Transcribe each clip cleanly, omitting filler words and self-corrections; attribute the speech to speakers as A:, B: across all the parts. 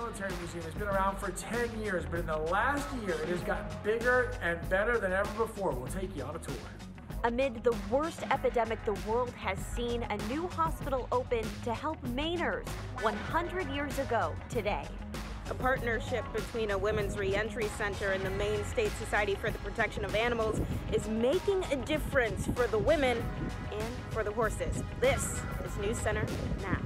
A: Military Museum has been around for 10 years, but in the last year, it has gotten bigger and better than ever before. We'll take you on a tour.
B: Amid the worst epidemic the world has seen, a new hospital opened to help Mainers 100 years ago today.
C: A partnership between a women's reentry center and the Maine State Society for the Protection of Animals is making a difference for the women and for the horses. This is News Center Now.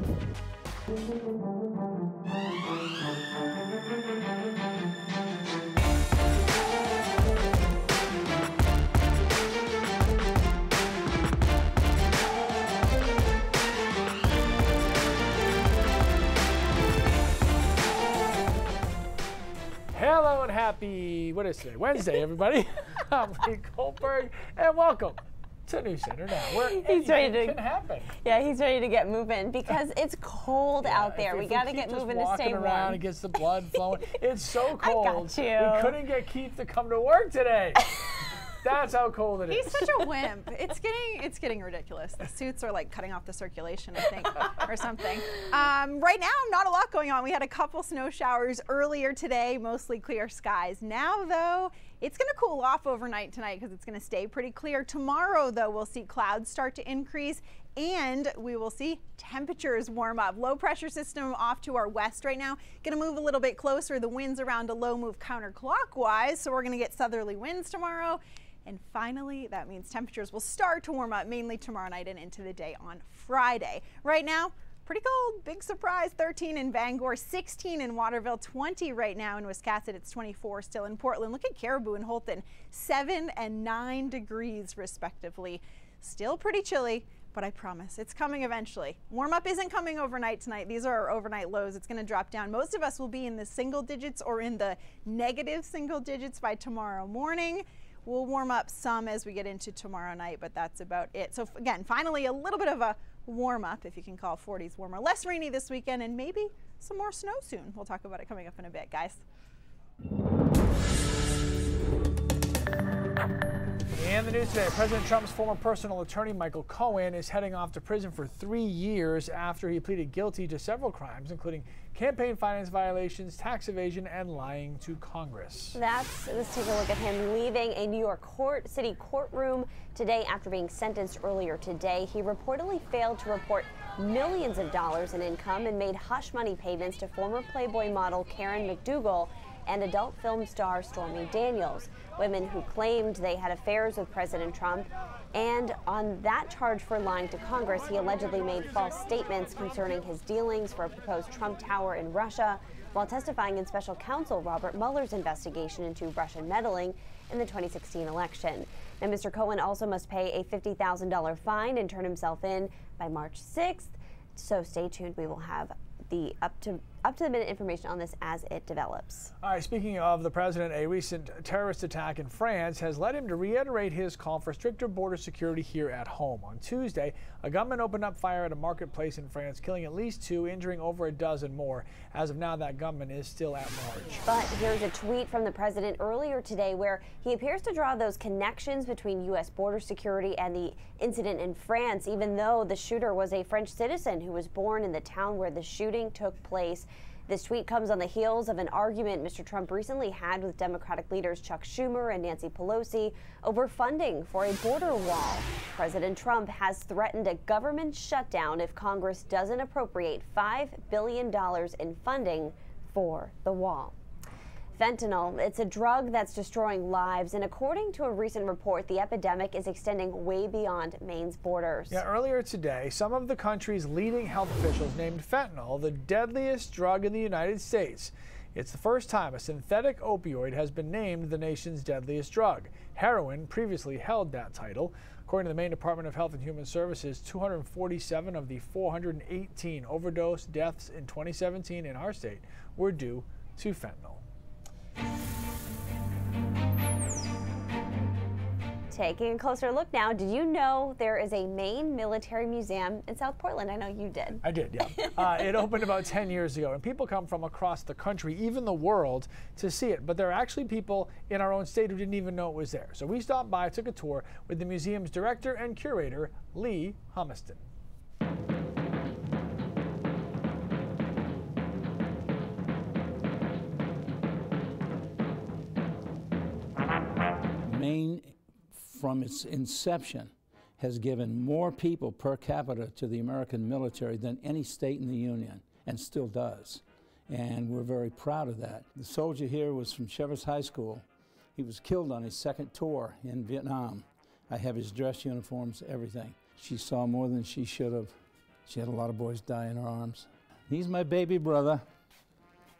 A: Hello and happy, what is today? Wednesday, everybody. I'm Lee Goldberg, and welcome to News Center Now, where anything can happen.
D: Yeah, he's ready to get moving because it's cold out there. We got to get moving to stay warm.
A: Walking around, it gets the blood flowing. It's so cold.
D: I got you.
A: We couldn't get Keith to come to work today. That's how cold it is.
E: He's such a wimp. It's getting ridiculous. The suits are like cutting off the circulation, I think, or something. Right now, not a lot going on. We had a couple snow showers earlier today, mostly clear skies. Now, though, it's going to cool off overnight tonight because it's going to stay pretty clear. Tomorrow, though, we'll see clouds start to increase and we will see temperatures warm up. Low pressure system off to our west right now. Going to move a little bit closer. The winds around a low move counterclockwise, so we're going to get southerly winds tomorrow. And finally, that means temperatures will start to warm up mainly tomorrow night and into the day on Friday. Right now, pretty cold. Big surprise. 13 in Bangor, 16 in Waterville, 20 right now in Wiscasset. It's 24 still in Portland. Look at Caribou and Holton, 7 and 9 degrees respectively. Still pretty chilly, but I promise it's coming eventually. Warm up isn't coming overnight tonight. These are our overnight lows. It's going to drop down. Most of us will be in the single digits or in the negative single digits by tomorrow morning. We'll warm up some as we get into tomorrow night, but that's about it. So again, finally, a little bit of a warm up, if you can call 40s warmer. Less rainy this weekend and maybe some more snow soon. We'll talk about it coming up in a bit, guys.
A: In the news today, President Trump's former personal attorney, Michael Cohen, is heading off to prison for 3 years after he pleaded guilty to several crimes, including campaign finance violations, tax evasion, and lying to Congress.
B: Let's take a look at him leaving a New York city courtroom today after being sentenced earlier today. He reportedly failed to report millions of dollars in income and made hush money payments to former Playboy model Karen McDougal and adult film star Stormy Daniels, women who claimed they had affairs with President Trump. And on that charge for lying to Congress, he allegedly made false statements concerning his dealings for a proposed Trump Tower in Russia while testifying in special counsel Robert Mueller's investigation into Russian meddling in the 2016 election. Now, Mr. Cohen also must pay a $50,000 fine and turn himself in by March 6th. So stay tuned. We will have the up to the minute information on this as it develops.
A: All right, speaking of the president, a recent terrorist attack in France has led him to reiterate his call for stricter border security here at home. On Tuesday, a gunman opened up fire at a marketplace in France, killing at least 2, injuring over a dozen more. As of now, that gunman is still at large.
B: But here's a tweet from the president earlier today where he appears to draw those connections between U.S. border security and the incident in France, even though the shooter was a French citizen who was born in the town where the shooting took place. This tweet comes on the heels of an argument Mr. Trump recently had with Democratic leaders Chuck Schumer and Nancy Pelosi over funding for a border wall. President Trump has threatened a government shutdown if Congress doesn't appropriate $5 billion in funding for the wall. Fentanyl, it's a drug that's destroying lives, and according to a recent report, the epidemic is extending way beyond Maine's borders.
A: Yeah, earlier today, some of the country's leading health officials named fentanyl the deadliest drug in the United States. It's the first time a synthetic opioid has been named the nation's deadliest drug. Heroin previously held that title. According to the Maine Department of Health and Human Services, 247 of the 418 overdose deaths in 2017 in our state were due to fentanyl.
B: Taking a closer look now, did you know there is a Maine Military Museum in South Portland? I know you did.
A: I did, yeah. It opened about 10 years ago, and people come from across the country, even the world, to see it. But there are actually people in our own state who didn't even know it was there. So we stopped by, took a tour with the museum's director and curator, Lee Humiston.
F: Maine, from its inception, has given more people per capita to the American military than any state in the Union, and still does. And we're very proud of that. The soldier here was from Chever's High School. He was killed on his second tour in Vietnam. I have his dress uniforms, everything. She saw more than she should have. She had a lot of boys die in her arms. He's my baby brother.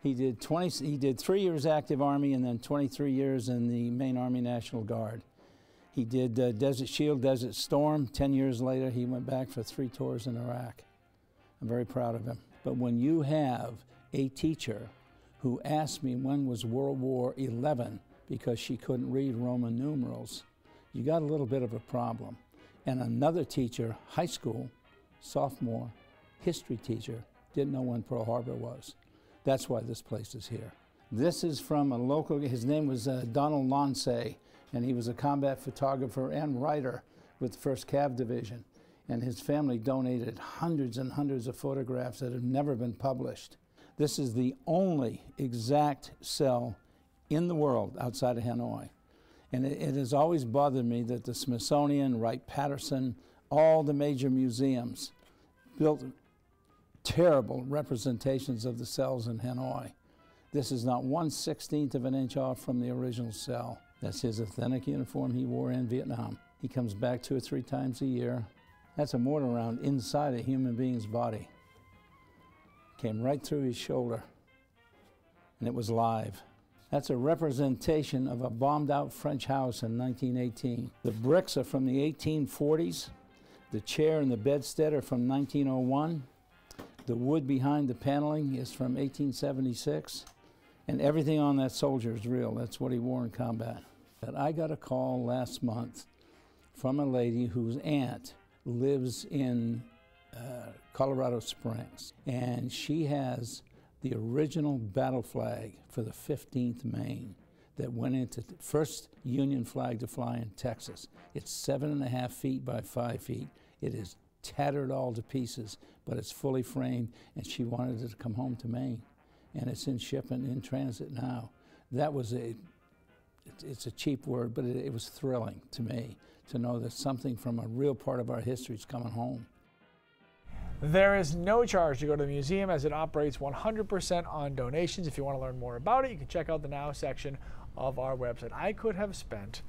F: He did 3 years active Army and then 23 years in the Maine Army National Guard. He did Desert Shield, Desert Storm. 10 years later, he went back for 3 tours in Iraq. I'm very proud of him. But when you have a teacher who asked me when was World War XI because she couldn't read Roman numerals, you got a little bit of a problem. And another teacher, high school, sophomore, history teacher, didn't know when Pearl Harbor was. That's why this place is here. This is from a local, his name was Donald Lonsay, and he was a combat photographer and writer with the 1st Cav Division. And his family donated hundreds and hundreds of photographs that have never been published. This is the only exact cell in the world outside of Hanoi. And it has always bothered me that the Smithsonian, Wright-Patterson, all the major museums built terrible representations of the cells in Hanoi. This is not 1/16 of an inch off from the original cell. That's his authentic uniform he wore in Vietnam. He comes back 2 or 3 times a year. That's a mortar round inside a human being's body. Came right through his shoulder, and it was live. That's a representation of a bombed-out French house in 1918. The bricks are from the 1840s. The chair and the bedstead are from 1901. The wood behind the paneling is from 1876. And everything on that soldier is real. That's what he wore in combat. But I got a call last month from a lady whose aunt lives in Colorado Springs. And she has the original battle flag for the 15th Maine that went into the first Union flag to fly in Texas. It's 7.5 feet by 5 feet. It is tattered all to pieces, but it's fully framed, and she wanted it to come home to Maine. And it's in shipment, in transit now. That was it's a cheap word, but it was thrilling to me to know that something from a real part of our history is coming home.
A: There is no charge to go to the museum as it operates 100% on donations. If you want to learn more about it, you can check out the Now section of our website. I could have spent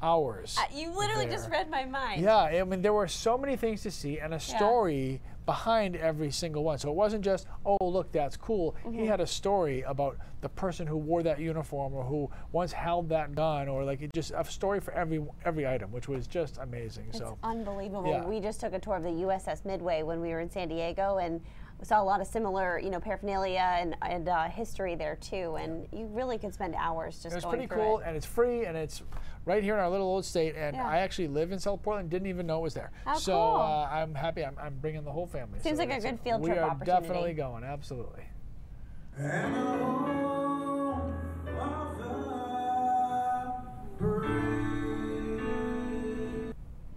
A: hours.
B: You literally
A: there.
B: Just read my mind.
A: Yeah, I mean, there were so many things to see and a story behind every single one. So it wasn't just, oh, look, that's cool. He had a story about the person who wore that uniform or who once held that gun, or like just a story for every item, which was just amazing.
B: It's
A: so
B: unbelievable.
A: Yeah.
B: We just took a tour of the USS Midway when we were in San Diego, and we saw a lot of similar, paraphernalia and history there too. And you really could spend hours just going through it.
A: It's pretty cool, and it's free, and it's right here in our little old state. And I actually live in South Portland, didn't even know it was there.
B: How
A: so
B: cool.
A: I'm happy. I'm bringing the whole family.
B: Seems
A: so
B: like a good field trip
A: opportunity.
B: opportunity.
A: We are definitely going. Absolutely.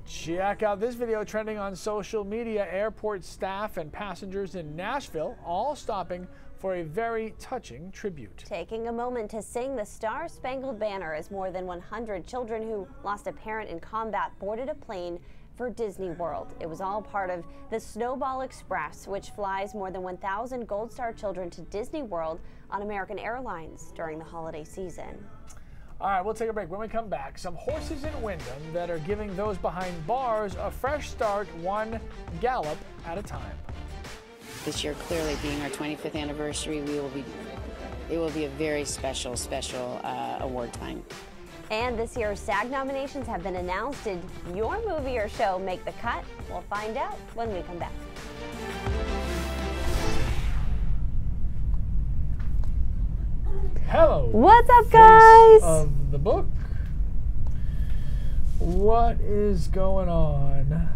A: Check out this video trending on social media. Airport staff and passengers in Nashville all stopping for a very touching tribute.
B: Taking a moment to sing the Star-Spangled Banner as more than 100 children who lost a parent in combat boarded a plane for Disney World. It was all part of the Snowball Express, which flies more than 1,000 Gold Star children to Disney World on American Airlines during the holiday season.
A: All right, we'll take a break. When we come back, some horses in Wyndham that are giving those behind bars a fresh start, one gallop at a time.
G: This year, clearly being our 25th anniversary, it will be a very special award time.
B: And this year's SAG nominations have been announced. Did your movie or show make the cut? We'll find out when we come back.
A: Hello.
B: What's up, guys?
A: Face of the book. What is going on?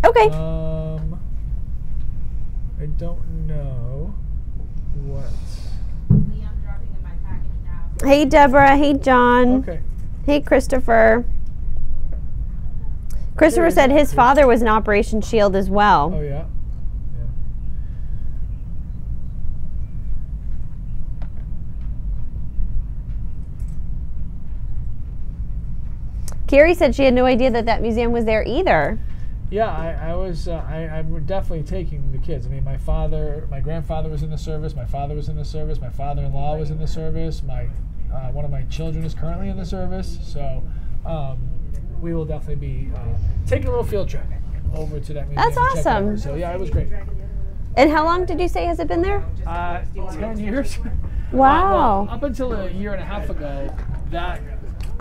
B: Okay.
A: I don't know what.
C: I'm dropping in my package now.
B: Hey, Deborah. Hey, John.
A: Okay.
B: Hey, Christopher. Christopher said his father was in Operation Shield as well.
A: Oh, yeah?
B: Carrie said she had no idea that that museum was there either.
A: Yeah, I'm definitely taking the kids. I mean, my grandfather was in the service, my father was in the service, my father-in-law was in the service, one of my children is currently in the service, so we will definitely be taking a little field trip over to that museum.
B: That's awesome.
A: So yeah, it was great.
B: And how long did you say has it been there?
A: 10 years.
B: Wow.
A: Well, up until a year and a half ago,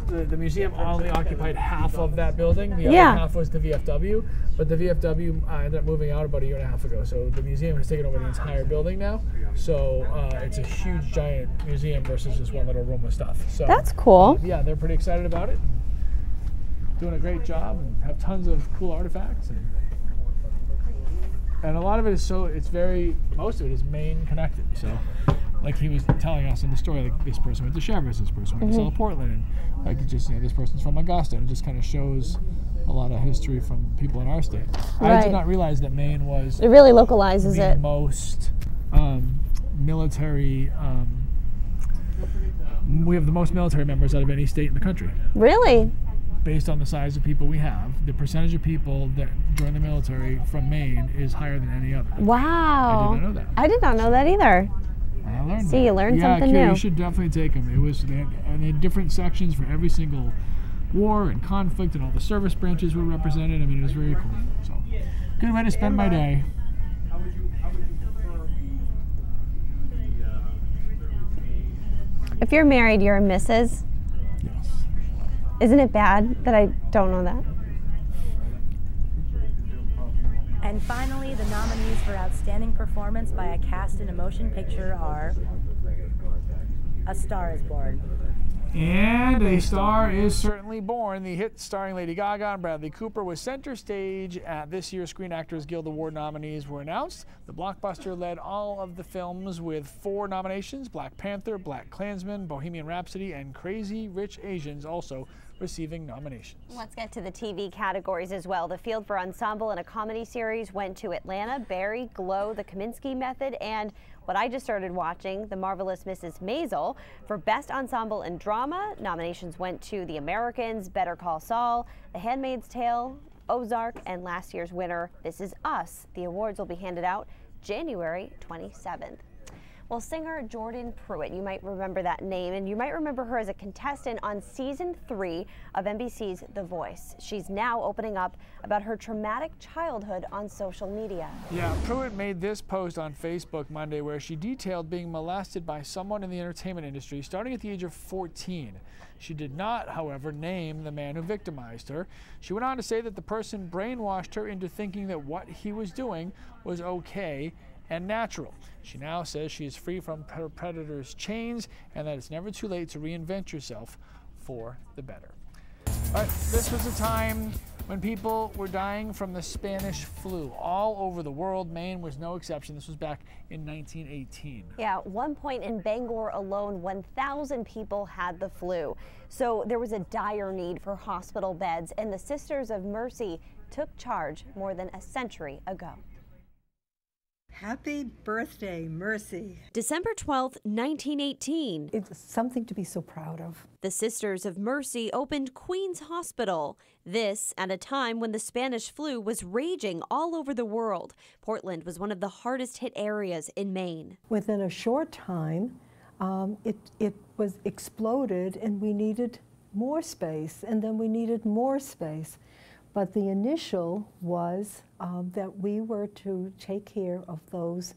A: the museum only occupied half of that building. The other half was the VFW, but the VFW ended up moving out about a year and a half ago. So the museum has taken over the entire building now. So it's a huge, giant museum versus just one little room with stuff. So
B: that's cool.
A: Yeah, they're pretty excited about it. Doing a great job and have tons of cool artifacts. And a lot of it is most of it is Maine connected. So like he was telling us in the story, like this person went to Cheverus, this person went to South Portland, and like this person's from Augusta, and it just kind of shows a lot of history from people in our state.
B: Right.
A: I did not realize that Maine was
B: it really localizes
A: the
B: it.
A: most military. We have the most military members out of any state in the country.
B: Really?
A: Based on the size of people we have, the percentage of people that join the military from Maine is higher than any other.
B: Wow.
A: I did not know that.
B: I did not know that either.
A: I learned
B: See, you learned something
A: new.
B: new.
A: You should definitely take them. They had different sections for every single war and conflict, and all the service branches were represented. I mean, it was very cool. So, good way to spend my day.
B: If you're married, you're a Mrs.
A: Yes.
B: Isn't it bad that I don't know that?
H: And finally, the nominees for Outstanding Performance by a Cast in a Motion Picture are A Star is Born.
A: And A Star is Certainly Born. The hit starring Lady Gaga and Bradley Cooper was center stage at this year's Screen Actors Guild Award. Nominees were announced. The blockbuster led all of the films with 4 nominations: Black Panther, Black Klansman, Bohemian Rhapsody, and Crazy Rich Asians also receiving nominations.
B: Let's get to the TV categories as well. The field for ensemble in a comedy series went to Atlanta, Barry, Glow, The Kaminsky Method, and what I just started watching, The Marvelous Mrs. Maisel. For Best Ensemble in Drama, nominations went to The Americans, Better Call Saul, The Handmaid's Tale, Ozark, and last year's winner, This Is Us. The awards will be handed out January 27th. Well, singer Jordan Pruitt, you might remember that name, and you might remember her as a contestant on season 3 of NBC's The Voice. She's now opening up about her traumatic childhood on social media.
A: Yeah, Pruitt made this post on Facebook Monday where she detailed being molested by someone in the entertainment industry starting at the age of 14. She did not, however, name the man who victimized her. She went on to say that the person brainwashed her into thinking that what he was doing was okay and natural. She now says she is free from her predator's chains and that it's never too late to reinvent yourself for the better. All right, this was a time when people were dying from the Spanish flu all over the world. Maine was no exception. This was back in 1918.
B: Yeah, at one point in Bangor alone, 1,000 people had the flu. So there was a dire need for hospital beds, and the Sisters of Mercy took charge more than a century ago.
I: Happy birthday, Mercy.
B: December 12th, 1918.
I: It's something to be so proud of.
B: The Sisters of Mercy opened Queen's Hospital. This at a time when the Spanish flu was raging all over the world. Portland was one of the hardest hit areas in Maine.
I: Within a short time, it was exploded and we needed more space, and then we needed more space. But the initial was that we were to take care of those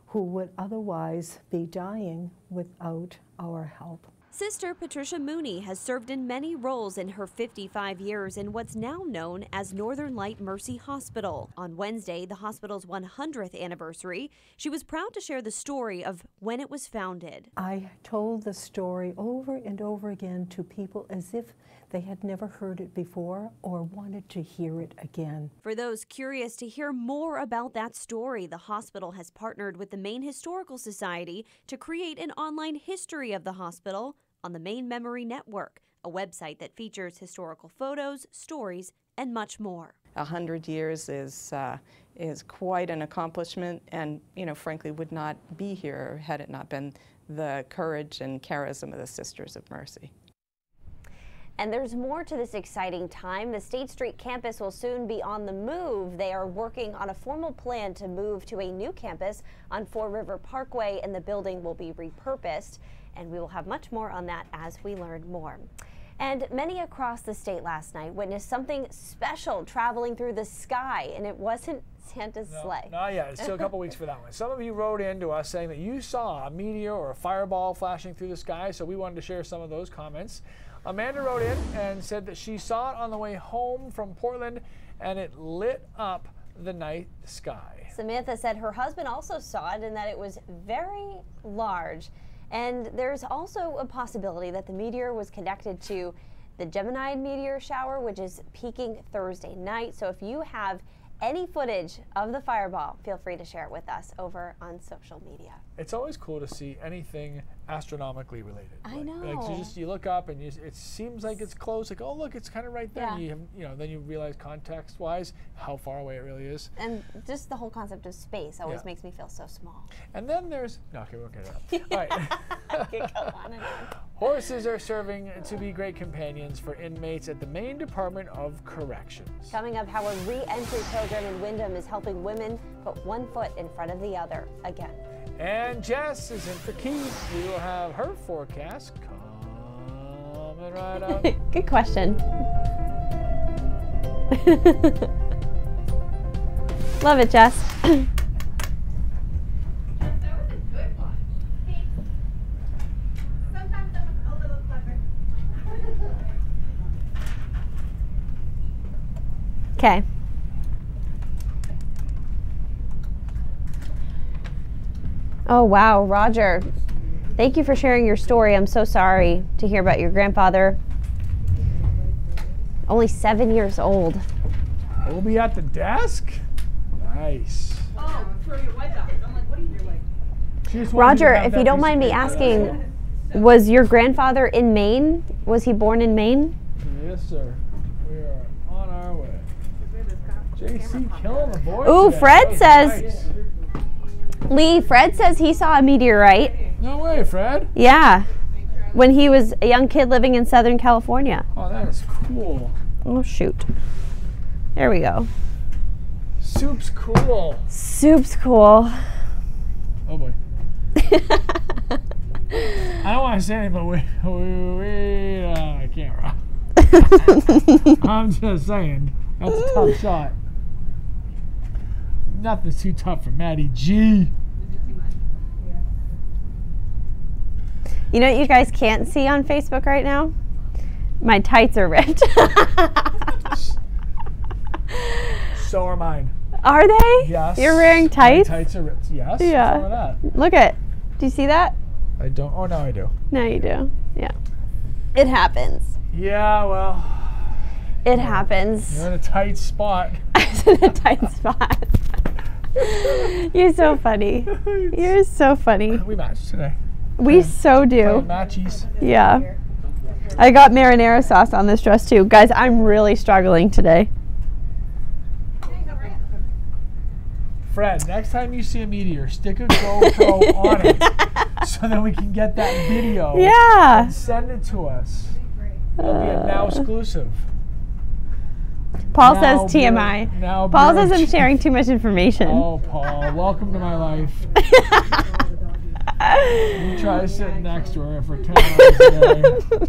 I: who would otherwise be dying without our help.
B: Sister Patricia Mooney has served in many roles in her 55 years in what's now known as Northern Light Mercy Hospital. On Wednesday, the hospital's 100th anniversary, she was proud to share the story of when it was founded.
I: I told the story over and over again to people as if they had never heard it before or wanted to hear it again.
B: For those curious to hear more about that story, the hospital has partnered with the Maine Historical Society to create an online history of the hospital on the Maine Memory Network, a website that features historical photos, stories, and much more.
J: 100 years is quite an accomplishment, and frankly would not be here had it not been the courage and charism of the Sisters of Mercy.
B: And there's more to this exciting time. The State Street campus will soon be on the move. They are working on a formal plan to move to a new campus on Fore River Parkway, and the building will be repurposed. And we will have much more on that as we learn more. And many across the state last night witnessed something special traveling through the sky, and it wasn't Santa's sleigh.
A: Not yet. It's still a couple weeks for that one. Some of you wrote in to us saying that you saw a meteor or a fireball flashing through the sky, so we wanted to share some of those comments. Amanda wrote in and said that she saw it on the way home from Portland, and it lit up the night sky.
B: Samantha said her husband also saw it and that it was very large. And there's also a possibility that the meteor was connected to the Gemini meteor shower, which is peaking Thursday night. So if you have any footage of the fireball, feel free to share it with us over on social media.
A: It's always cool to see anything astronomically related.
B: I know.
A: Like you look up and it seems like it's close. Like, oh look, it's kind of right there.
B: Yeah.
A: And then you realize context-wise how far away it really is.
B: And just the whole concept of space always makes me feel so small.
A: And then there's okay, we'll get it up. All right.
B: I could go on and on.
A: Horses are serving to be great companions for inmates at the Maine Department of Corrections.
B: Coming up, how a re-entry program in Wyndham is helping women put one foot in front of the other again.
A: And Jess is in for Keith. We will have her forecast coming right up.
B: Good question. Love it, Jess. Okay. Oh, wow, Roger. Thank you for sharing your story. I'm so sorry to hear about your grandfather. Only 7 years old.
A: We'll be at the desk? Nice.
K: Oh, throw your wife out. I'm like, what are you doing?
B: Roger, if you don't mind me asking, was your grandfather in Maine? Was he born in Maine?
A: Yes, sir. We are on our way. JC killing the boys.
B: Ooh,
A: today.
B: Fred says,
A: nice.
B: Lee, Fred says he saw a meteorite.
A: No way, Fred.
B: Yeah, when he was a young kid living in Southern California.
A: Oh, that is cool.
B: Oh, shoot. There we go.
A: Soup's cool.
B: Soup's cool.
A: Oh, boy. I don't want to say anything, but we I can't rock. I'm just saying. That's a tough shot. Nothing's too tough for Maddie G.
B: You know what you guys can't see on Facebook right now? My tights are ripped.
A: So are mine.
B: Are they?
A: Yes.
B: You're wearing tights?
A: My tights are ripped. Yes.
B: Yeah.
A: What's wrong with that?
B: Look at. Do you see that?
A: I don't. Oh, now I do.
B: No, you do. Yeah. It happens.
A: Yeah, well.
B: It happens.
A: You're in a tight spot.
B: I was in a tight spot. You're so funny. You're so funny.
A: We matched today.
B: We so do.
A: Matchies.
B: Yeah. I got marinara sauce on this dress too. Guys, I'm really struggling today.
A: Fred, next time you see a meteor, stick a GoPro on it so that we can get that video.
B: Yeah.
A: And send it to us. It'll be a now exclusive.
B: Paul says TMI. Paul says I'm sharing too much information.
A: Oh, Paul, welcome to my life. You try sitting next to her for 10 hours a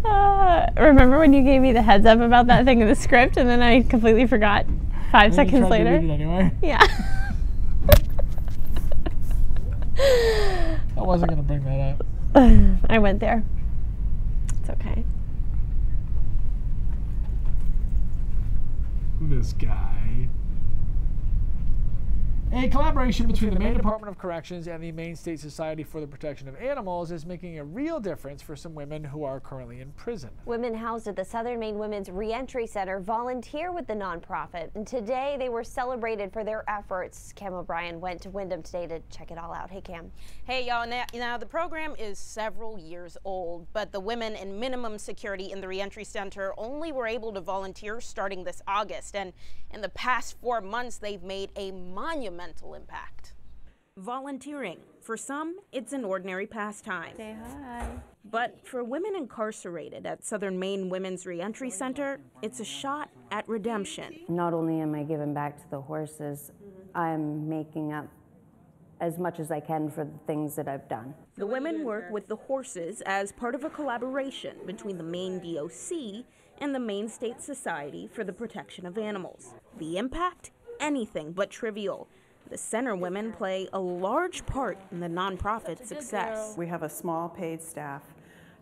A: day.
B: Remember when you gave me the heads up about that thing in the script and then I completely forgot 5 seconds later?
A: To read it anyway.
B: Yeah.
A: I wasn't going to bring that up.
B: I went there. It's okay.
A: This guy. A collaboration between the Maine Department of Corrections and the Maine State Society for the Protection of Animals is making a real difference for some women who are currently in prison.
B: Women housed at the Southern Maine Women's Reentry Center volunteer with the nonprofit, and today they were celebrated for their efforts. Cam O'Brien went to Wyndham today to check it all out. Hey, Cam.
C: Hey, y'all. Now the program is several years old, but the women in minimum security in the Reentry Center only were able to volunteer starting this August, and in the past 4 months, they've made a monumental impact. Volunteering. For some, it's an ordinary pastime.
D: Say hi.
C: But for women incarcerated at Southern Maine Women's Reentry Center, it's a shot at redemption.
L: Not only am I giving back to the horses, I'm making up as much as I can for the things that I've done.
C: The women work with the horses as part of a collaboration between the Maine DOC and the Maine State Society for the Protection of Animals. The impact? Anything but trivial. The center women play a large part in the nonprofit's success.
M: We have a small paid staff.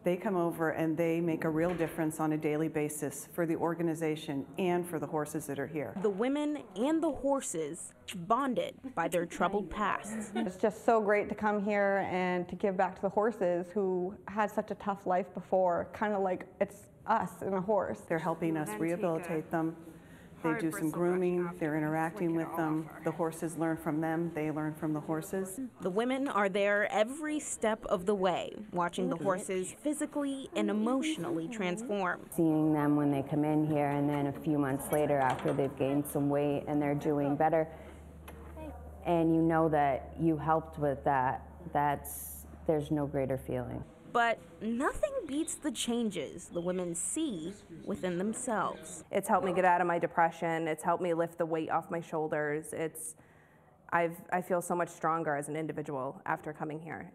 M: They come over and they make a real difference on a daily basis for the organization and for the horses that are here.
C: The women and the horses bonded by their troubled pasts.
N: It's just so great to come here and to give back to the horses who had such a tough life before, kind of like it's us and a horse.
M: They're helping us rehabilitate them. They do some grooming, they're interacting with them. The horses learn from them, they learn from the horses.
C: The women are there every step of the way, watching the horses physically and emotionally transform.
L: Seeing them when they come in here, and then a few months later after they've gained some weight and they're doing better, and you know that you helped with that, there's no greater feeling.
C: But nothing beats the changes the women see within themselves.
N: It's helped me get out of my depression. It's helped me lift the weight off my shoulders. I feel so much stronger as an individual after coming here.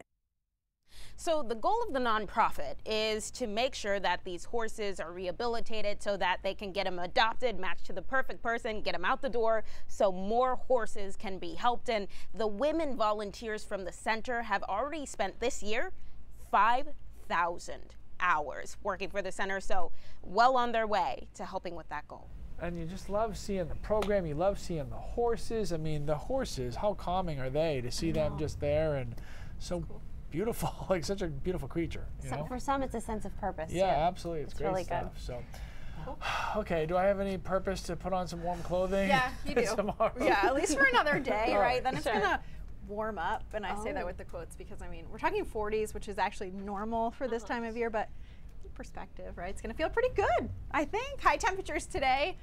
C: So the goal of the nonprofit is to make sure that these horses are rehabilitated so that they can get them adopted, matched to the perfect person, get them out the door so more horses can be helped. And the women volunteers from the center have already spent this year 5,000 hours working for the center, so well on their way to helping with that goal.
A: And you just love seeing the program, you love seeing the horses. I mean, the horses, how calming are they to see them just there and so beautiful, like such a beautiful creature. You know?
B: For some, it's a sense of purpose.
A: Yeah,
B: too.
A: absolutely. It's great
B: really
A: stuff.
B: good.
A: So, okay, do I have any purpose to put on some warm clothing?
E: Yeah, you do.
A: tomorrow?
E: Yeah, at least for another day,
A: All
E: right? Then it's
B: Sure.
E: gonna warm up, and I say that with the quotes because I mean we're talking 40s, which is actually normal for this time of year, but in perspective, right? It's gonna feel pretty good, I think. High temperatures today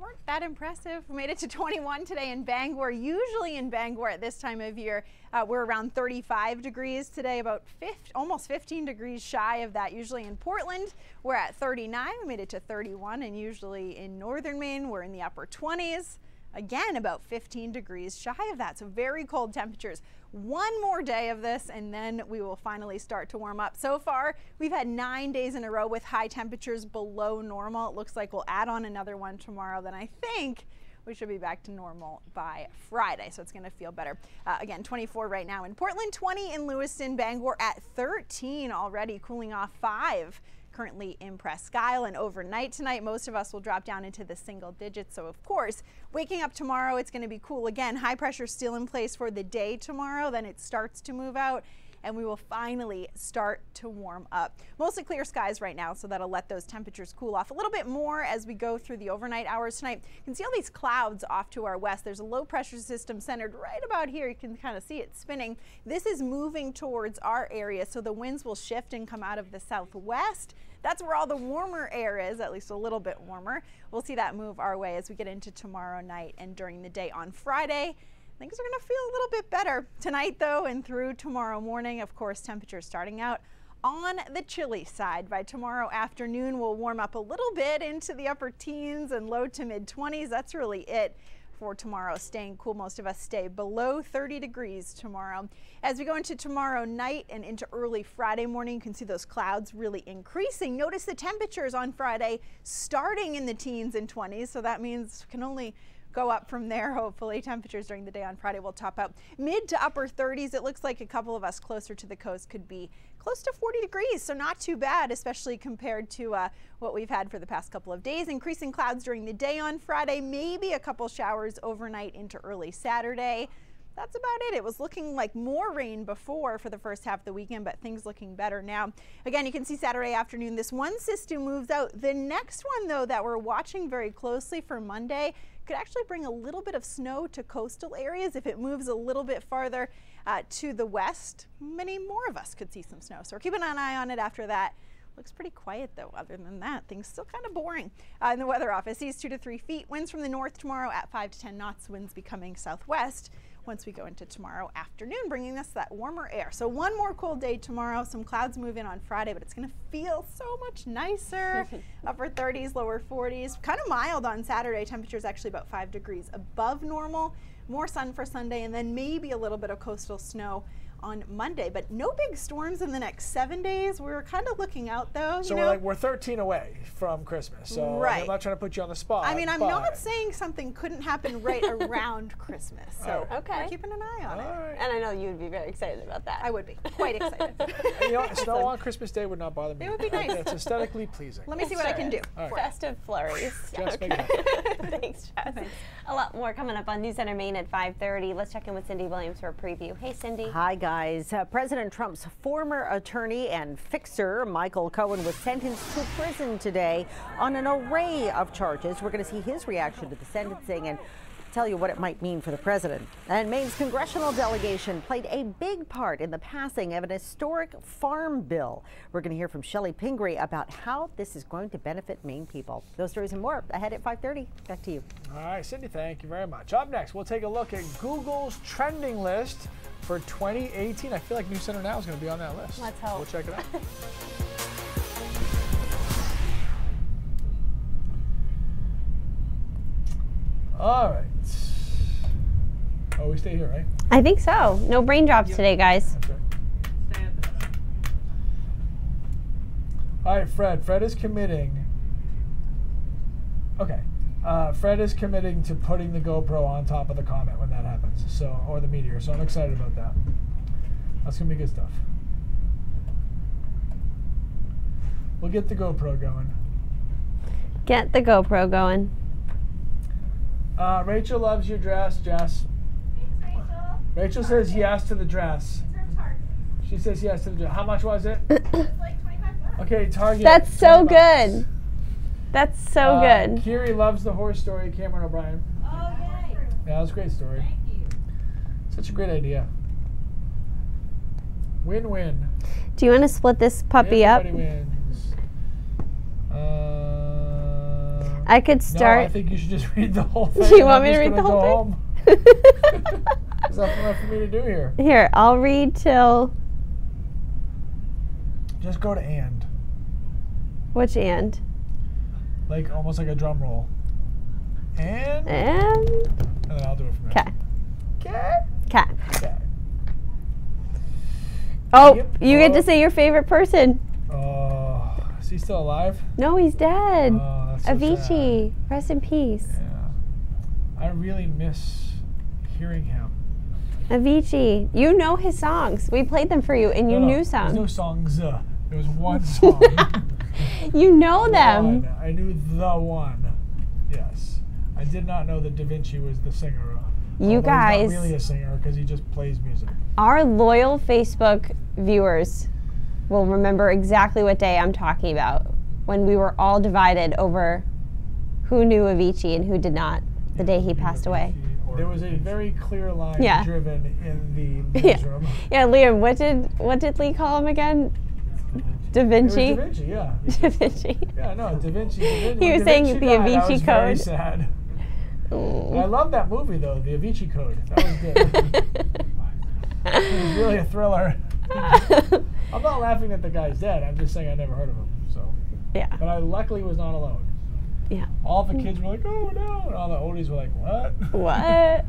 E: weren't that impressive. We made it to 21 today in Bangor. Usually in Bangor at this time of year, we're around 35 degrees today, about almost 15 degrees shy of that. Usually in Portland, we're at 39. We made it to 31, and usually in northern Maine, we're in the upper 20s. Again, about 15 degrees shy of that, so very cold temperatures. One more day of this and then we will finally start to warm up. So far, we've had 9 days in a row with high temperatures below normal. It looks like we'll add on another one tomorrow. Then I think we should be back to normal by Friday, so it's going to feel better. Again, 24 right now in Portland, 20 in Lewiston, Bangor at 13 already, cooling off 5. Currently in Presque Isle, and overnight tonight most of us will drop down into the single digits. So of course, waking up tomorrow, it's going to be cool again. High pressure still in place for the day tomorrow, then it starts to move out and we will finally start to warm up. Mostly clear skies right now, so that'll let those temperatures cool off a little bit more as we go through the overnight hours tonight. You can see all these clouds off to our west. There's a low pressure system centered right about here. You can kind of see it spinning. This is moving towards our area, so the winds will shift and come out of the southwest. That's where all the warmer air is, at least a little bit warmer. We'll see that move our way as we get into tomorrow night and during the day on Friday. Things are going to feel a little bit better tonight, though, and through tomorrow morning. Of course, temperatures starting out on the chilly side. By tomorrow afternoon, we'll warm up a little bit into the upper teens and low to mid 20s. That's really it for tomorrow. Staying cool. Most of us stay below 30 degrees tomorrow. As we go into tomorrow night and into early Friday morning, you can see those clouds really increasing. Notice the temperatures on Friday starting in the teens and 20s, so that means we can only go up from there. Hopefully temperatures during the day on Friday will top out mid to upper 30s. It looks like a couple of us closer to the coast could be close to 40 degrees, so not too bad, especially compared to what we've had for the past couple of days. Increasing clouds during the day on Friday, maybe a couple showers overnight into early Saturday. that's about it. It was looking like more rain before for the first half of the weekend, but things looking better now. Again, you can see Saturday afternoon, this one system moves out. The next one, though, that we're watching very closely for Monday could actually bring a little bit of snow to coastal areas. If it moves a little bit farther to the west, many more of us could see some snow. So we're keeping an eye on it after that. Looks pretty quiet, though. Other than that, things still kind of boring. In the weather office, seas 2 to 3 feet. Winds from the north tomorrow at 5 to 10 knots. Winds becoming southwest once we go into tomorrow afternoon, bringing us that warmer air. So one more cold day tomorrow. Some clouds move in on Friday, but it's going to feel so much nicer. Upper 30s, lower 40s. Kind of mild on Saturday. Temperatures actually about 5 degrees above normal. More sun for Sunday, and then maybe a little bit of coastal snow on Monday, but no big storms in the next 7 days. We were kind of looking out, though.
A: So we're 13 away from Christmas. So
E: right.
A: I'm not trying to put you on the spot.
E: I mean, I'm not saying something couldn't happen right around Christmas. So we're keeping an eye on it.
B: Right. And I know you would be very excited about that.
E: I would be quite excited.
A: You know, snow on Christmas Day would not bother me.
E: It would be nice.
A: It's aesthetically pleasing.
E: Let me see what I can do.
B: Right. Festive flurries.
A: Thanks,
B: Jess. Thanks. A lot more coming up on News Center Maine at 5:30. Let's check in with Cindy Williams for a preview. Hey, Cindy.
O: Hi, guys. President Trump's former attorney and fixer, Michael Cohen, was sentenced to prison today on an array of charges. We're going to see his reaction to the sentencing and tell you what it might mean for the president. And Maine's congressional delegation played a big part in the passing of an historic farm bill. We're going to hear from Shelley Pingree about how this is going to benefit Maine people. Those stories and more ahead at 5:30. Back to you.
A: All right, Cindy, thank you very much. Up next, we'll take a look at Google's trending list for 2018. I feel like News Center Now is going to be on that list.
B: Let's hope.
A: We'll check it out. All right. Oh, we stay here, right?
B: I think so. No raindrops today, guys.
A: That's right. All right, Fred. Fred is committing. Okay. Fred is committing to putting the GoPro on top of the comet when that happens, or the meteor. So I'm excited about that. That's gonna be good stuff. We'll get the GoPro going.
B: Get the GoPro going.
A: Rachel loves your dress, Jess.
K: Thanks, Rachel.
A: Rachel says yes to the dress. She says yes to the dress. How much was it?
K: It's like $25.
A: Okay, Target.
B: That's so good. That's so good.
A: Kiri loves the horse story, Cameron O'Brien.
K: Oh, yay.
A: Yeah, that was a great story.
K: Thank you.
A: Such a great idea. Win-win.
B: Do you want to split this puppy
A: Everybody
B: up?
A: wins.
B: I could start.
A: No, I think you should just read the whole thing.
B: Do you want me to read the whole thing?
A: There's nothing left for me to do here.
B: Here, I'll read till.
A: Just go to and.
B: Which and?
A: Like almost like a drum roll. And then I'll do it from there.
B: Cat. Oh, you get to say your favorite person.
A: Is he still alive?
B: No, he's dead.
A: Oh, that's so
B: Avicii, rest in peace.
A: Yeah. I really miss hearing him.
B: Avicii, you know his songs. We played them for you, and you knew some.
A: There's no songs. There was one song.
B: You know them.
A: One. I knew the one. Yes. I did not know that Da Vinci was the singer.
B: You guys.
A: He's not really a singer because he just plays music.
B: Our loyal Facebook viewers will remember exactly what day I'm talking about, when we were all divided over who knew Avicii and who did not, the day he passed away.
A: There was a very clear line driven in the newsroom.
B: Yeah, Liam, what did Lee call him again? Da Vinci?
A: Da Vinci, yeah.
B: Da Vinci.
A: Yeah, no, Da Vinci.
B: He was saying the Avicii Code.
A: Very sad. I love that movie though, the Avicii Code. That was good. It was really a thriller. I'm not laughing that the guy's dead. I'm just saying I never heard of him. So.
B: Yeah.
A: But I luckily was not alone.
B: Yeah.
A: All the kids were like, "Oh no!" and all the oldies were like, "What?"
B: What?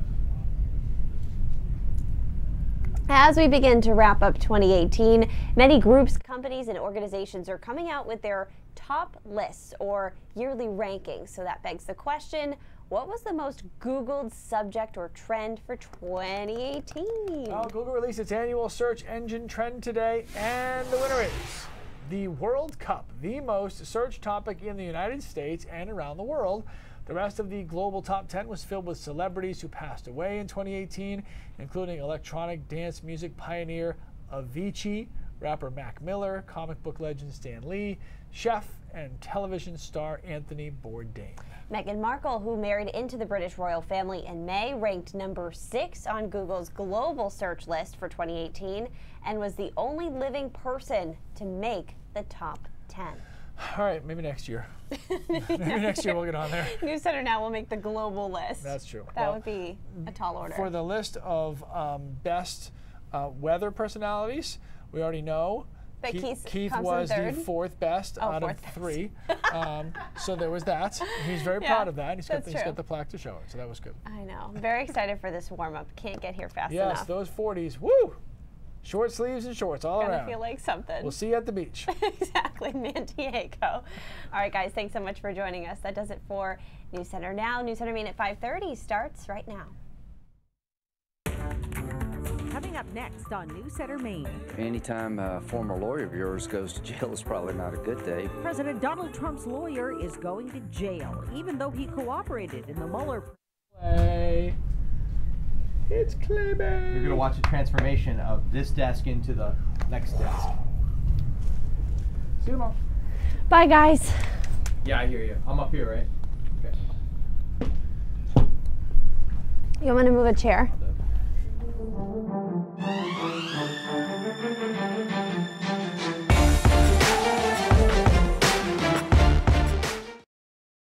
B: As we begin to wrap up 2018, many groups, companies, and organizations are coming out with their top lists or yearly rankings. So that begs the question, what was the most Googled subject or trend for 2018?
A: Well, Google released its annual search engine trend today, and the winner is the World Cup, the most searched topic in the United States and around the world. The rest of the global top 10 was filled with celebrities who passed away in 2018, including electronic dance music pioneer Avicii, rapper Mac Miller, comic book legend Stan Lee, chef and television star Anthony Bourdain.
B: Meghan Markle, who married into the British royal family in May, ranked number 6 on Google's global search list for 2018 and was the only living person to make the top 10.
A: All right, maybe next year. Maybe next year we'll get on there.
B: News Center now will make the global list.
A: That's true.
B: That would be a tall order.
A: For the list of best weather personalities, we already know
B: But
A: Keith was the 4th best out of 3. So there was that. He's very proud of that. He's got the plaque to show it, so that was good.
B: I know. I'm very excited for this warm-up. Can't get here fast enough.
A: Yes, those 40s. Woo! Short sleeves and shorts all around.
B: Gonna feel like something.
A: We'll see you at the beach.
B: Exactly, San Diego. All right, guys, thanks so much for joining us. That does it for News Center Now. News Center Maine at 5:30 starts right now.
O: Coming up next on News Center Maine.
P: Anytime a former lawyer of yours goes to jail is probably not a good day.
O: President Donald Trump's lawyer is going to jail, even though he cooperated in the Mueller.
A: It's Clayman.
Q: You're going to watch a transformation of this desk into the next desk.
A: See you tomorrow.
B: Bye, guys.
Q: Yeah, I hear you. I'm up here, right? Okay.
B: You want me to move a chair?